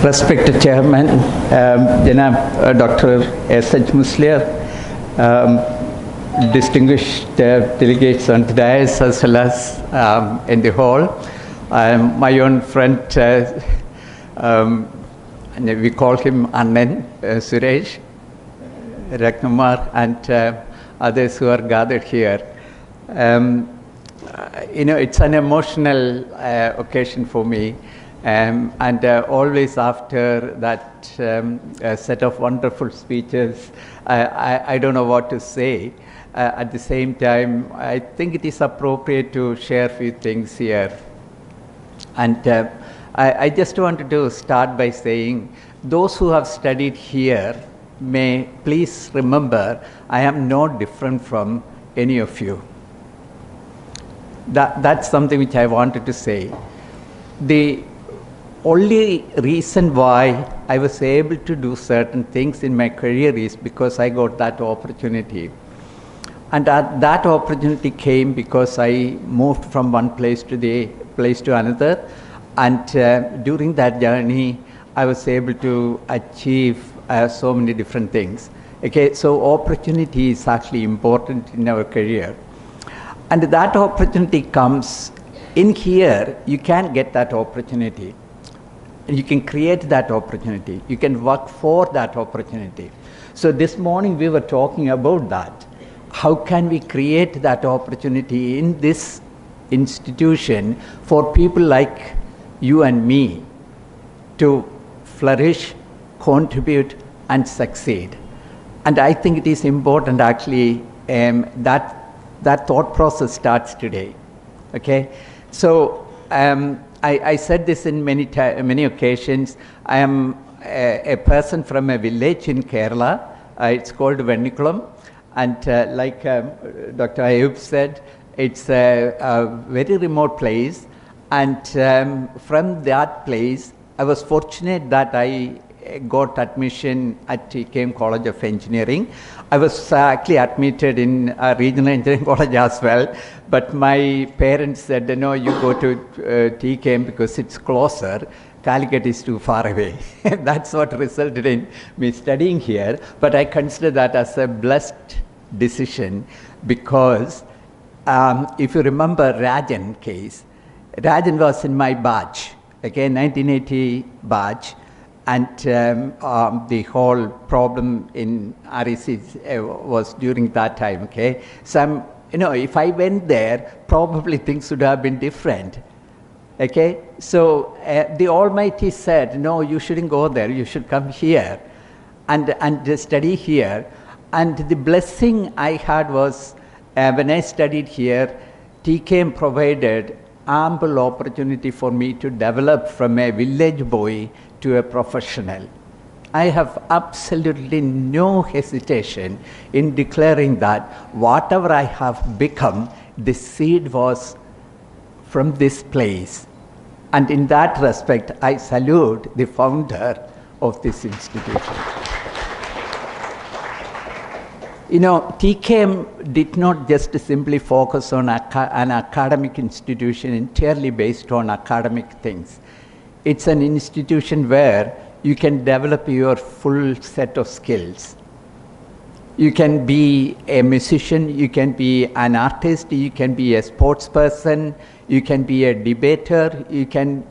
Respected Chairman, Janab Dr. S.H. Muslier, distinguished delegates on the dais as well as in the hall, my own friend, we call him Annan, Suresh, Ragnamar, and others who are gathered here. It's an emotional occasion for me. And always after that set of wonderful speeches, I don't know what to say. At the same time, I think it is appropriate to share a few things here. And I just wanted to start by saying, those who have studied here may please remember, I am no different from any of you. That's something which I wanted to say. The only reason why I was able to do certain things in my career is because I got that opportunity. And that opportunity came because I moved from one place to another. And during that journey, I was able to achieve so many different things. Okay, so opportunity is actually important in our career. And that opportunity comes in here, you can get that opportunity. You can create that opportunity. You can work for that opportunity. So this morning we were talking about that. How can we create that opportunity in this institution for people like you and me to flourish, contribute, and succeed? And I think it is important actually that thought process starts today. Okay? So I said this in many occasions. I am a person from a village in Kerala. It's called Kollam. And like Dr. Ayub said, it's a very remote place. And from that place, I was fortunate that I got admission at TKM College of Engineering. I was actually admitted in Regional Engineering College as well, but my parents said, no, you go to TKM because it's closer. Calicut is too far away. That's what resulted in me studying here, but I consider that as a blessed decision because if you remember Rajan case, Rajan was in my batch, okay, 1980 batch. And the whole problem in REC was during that time, okay? So, if I went there, probably things would have been different, okay? So the Almighty said, no, you shouldn't go there. You should come here and study here. And the blessing I had was when I studied here, TKM provided ample opportunity for me to develop from a village boy to a professional. I have absolutely no hesitation in declaring that whatever I have become, the seed was from this place. And in that respect, I salute the founder of this institution. TKM did not just simply focus on an academic institution entirely based on academic things. It's an institution where you can develop your full set of skills. You can be a musician, you can be an artist, you can be a sports person, you can be a debater, you can,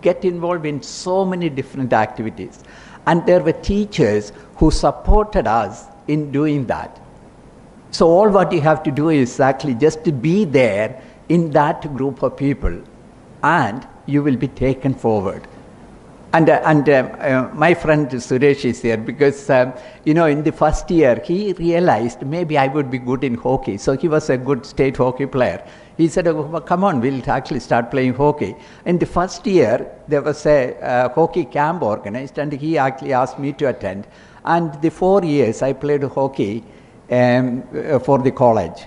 get involved in so many different activities. And there were teachers who supported us in doing that. So all what you have to do is actually just to be there in that group of people, and you will be taken forward. And my friend Suresh is here because, in the first year, he realized maybe I would be good in hockey. So he was a good state hockey player. He said, oh, come on, we'll actually start playing hockey. In the first year, there was a hockey camp organized, and he actually asked me to attend. And the 4 years, I played hockey for the college.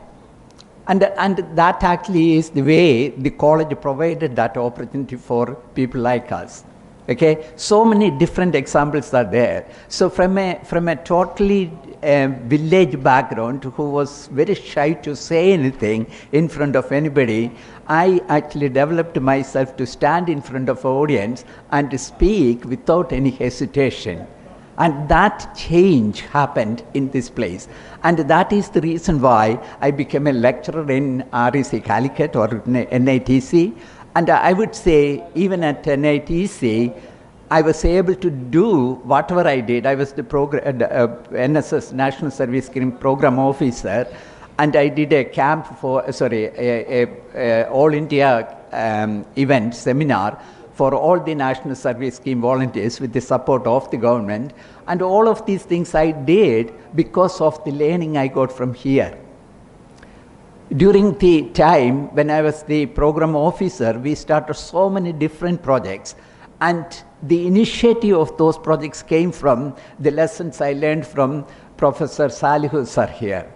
And that actually is the way the college provided that opportunity for people like us. Okay, so many different examples are there. So from a totally village background who was very shy to say anything in front of anybody, I actually developed myself to stand in front of an audience and to speak without any hesitation. And that change happened in this place. And that is the reason why I became a lecturer in REC Calicut or NITC. And I would say, even at NITC, I was able to do whatever I did. I was the NSS, National Service Scheme Program Officer, and I did a camp for, a All India event seminar for all the National Service Scheme volunteers with the support of the government. And all of these things I did because of the learning I got from here. During the time when I was the program officer, we started so many different projects, and the initiative of those projects came from the lessons I learned from Professor Salihu sir here.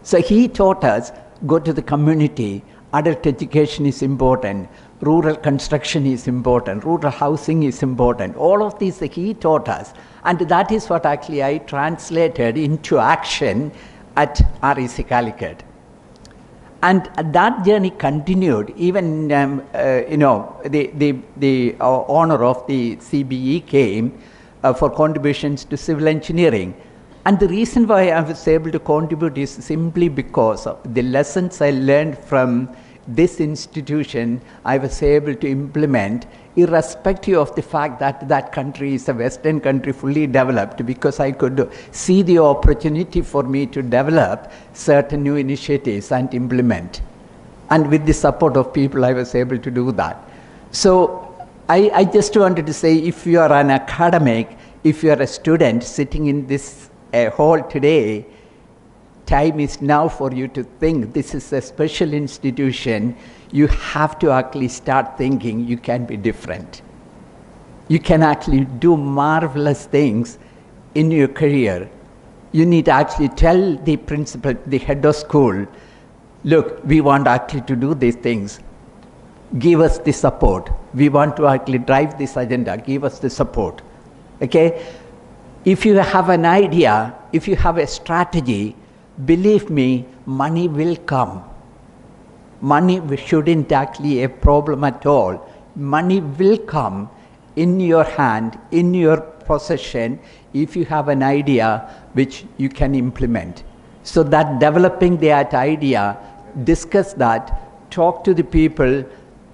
So he taught us, go to the community, adult education is important, rural construction is important, rural housing is important. All of these he taught us, and that is what actually I translated into action at REC Calicut. And that journey continued. Even the honor of the CBE came for contributions to civil engineering. And the reason why I was able to contribute is simply because of the lessons I learned from this institution. I was able to implement, irrespective of the fact that that country is a Western country fully developed, because I could see the opportunity for me to develop certain new initiatives and implement. And with the support of people, I was able to do that. So I just wanted to say, if you are an academic, if you are a student sitting in this hall today, time is now for you to think this is a special institution. You have to actually start thinking you can be different. You can actually do marvelous things in your career. You need to actually tell the principal, the head of school, look, we want actually to do these things. Give us the support. We want to actually drive this agenda. Give us the support. Okay? If you have an idea, if you have a strategy, believe me, money will come. Money shouldn't actually be a problem at all. Money will come in your hand, in your possession, if you have an idea which you can implement. So that developing that idea, discuss that, talk to the people,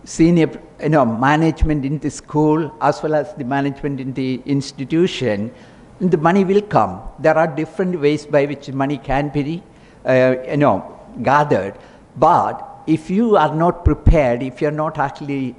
senior management in the school as well as the management in the institution, and the money will come. There are different ways by which money can be gathered. But if you are not prepared, if you're not actually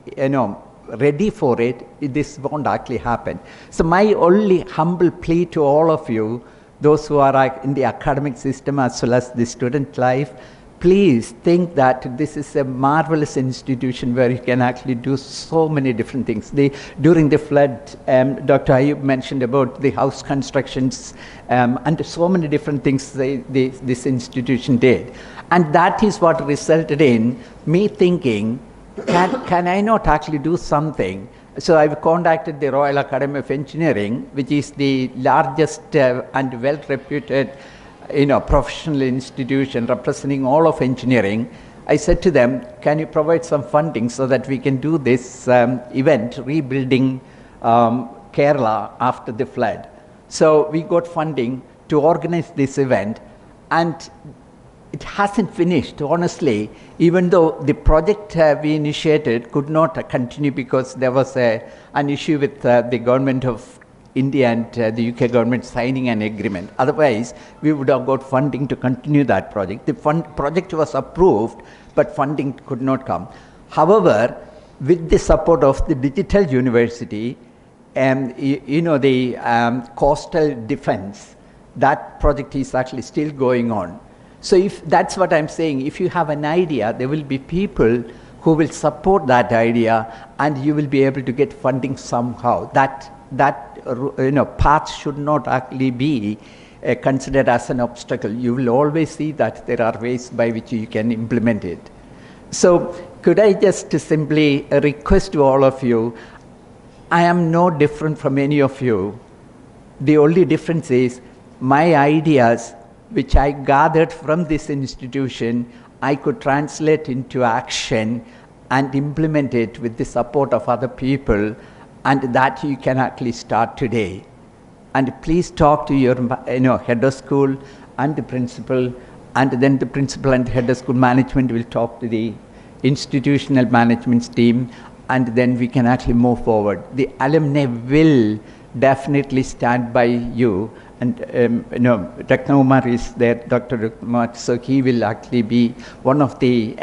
ready for it, this won't actually happen. So my only humble plea to all of you, those who are in the academic system as well as the student life, please think that this is a marvelous institution where you can actually do so many different things. During the flood, Dr. Ayub mentioned about the house constructions and so many different things this institution did. And that is what resulted in me thinking, can I not actually do something? So I've contacted the Royal Academy of Engineering, which is the largest and well-reputed professional institution representing all of engineering. I said to them, can you provide some funding so that we can do this event, rebuilding Kerala after the flood? So we got funding to organize this event, and it hasn't finished, honestly, even though the project we initiated could not continue because there was an issue with the government of India and the UK government signing an agreement. Otherwise, we would have got funding to continue that project. The project was approved, but funding could not come. However, with the support of the Digital University and the coastal defense, that project is actually still going on. So if that's what I'm saying, if you have an idea, there will be people who will support that idea, and you will be able to get funding somehow. That path should not actually be considered as an obstacle. You will always see that there are ways by which you can implement it. So could I just simply request to all of you, I am no different from any of you. The only difference is my ideas, which I gathered from this institution, I could translate into action and implement it with the support of other people, and that you can actually start today. And please talk to your head of school and the principal, and then the principal and the head of school management will talk to the institutional management team, and then we can actually move forward. The alumni will definitely stand by you. And Dr. Umar is there, Dr. Umar, so he will actually be one of the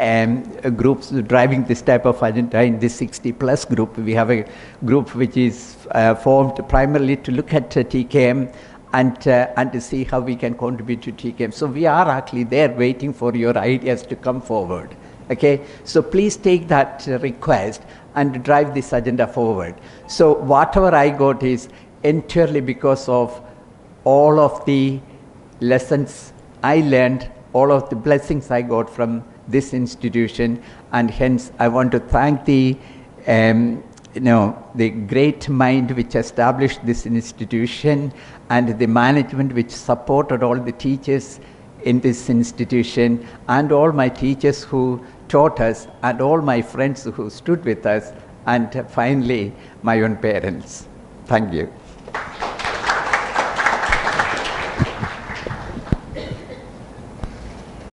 groups driving this type of agenda in this 60+ group. We have a group which is formed primarily to look at TKM and to see how we can contribute to TKM. So we are actually there waiting for your ideas to come forward. Okay, so please take that request and drive this agenda forward. So whatever I got is entirely because of all of the lessons I learned, all of the blessings I got from this institution, and hence I want to thank the the great mind which established this institution, and the management which supported all the teachers in this institution, and all my teachers who taught us, and all my friends who stood with us, and finally my own parents. Thank you.